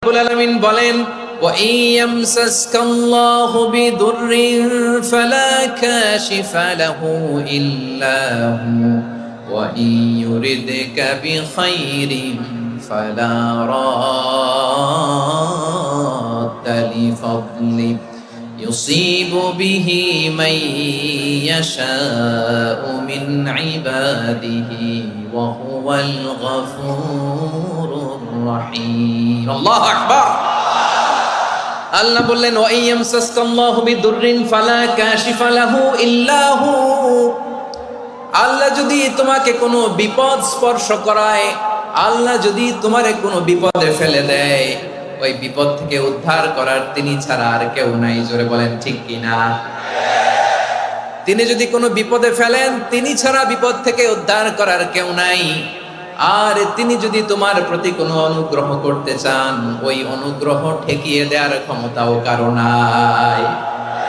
রব্বুল আলামিন বলেন وَإِن يَمْسَسْكَ اللَّهُ بِضُرٍّ فَلَا كَاشِفَ لَهُ إِلَّا هُوَ وَإِن يُرِدْكَ بِخَيْرٍ فَلَا رَادَّ لِفَضْلِهِ يُصِيبُ بِهِ مَن يَشَاءُ مِنْ عِبَادِهِ وَهُوَ الْغَفُورُ الرَّحِيمُ আল্লাহু আকবার। আল্লাহ বললেন ওয়া ইয়ামসাসকাল্লাহু বিদুররিন ফালা কাশিফা লাহু ইল্লা হু। আল্লাহ যদি তোমাকে কোনো বিপদ স্পর্শ করায়, আল্লাহ যদি তোমারে কোনো বিপদে ফেলে দেয়, ওই বিপদ থেকে উদ্ধার করার তিনি ছাড়া আর কেউ নাই। জোরে বলেন ঠিক কিনা? তিনি যদি কোনো বিপদে ফেলেন, তিনি ছাড়া বিপদ থেকে উদ্ধার করার কেউ নাই। আর তিনি যদি তোমার প্রতি কোনো অনুগ্রহ করতে চান, ওই অনুগ্রহ ঠেকিয়ে দেওয়ার ক্ষমতাও কারো নাই।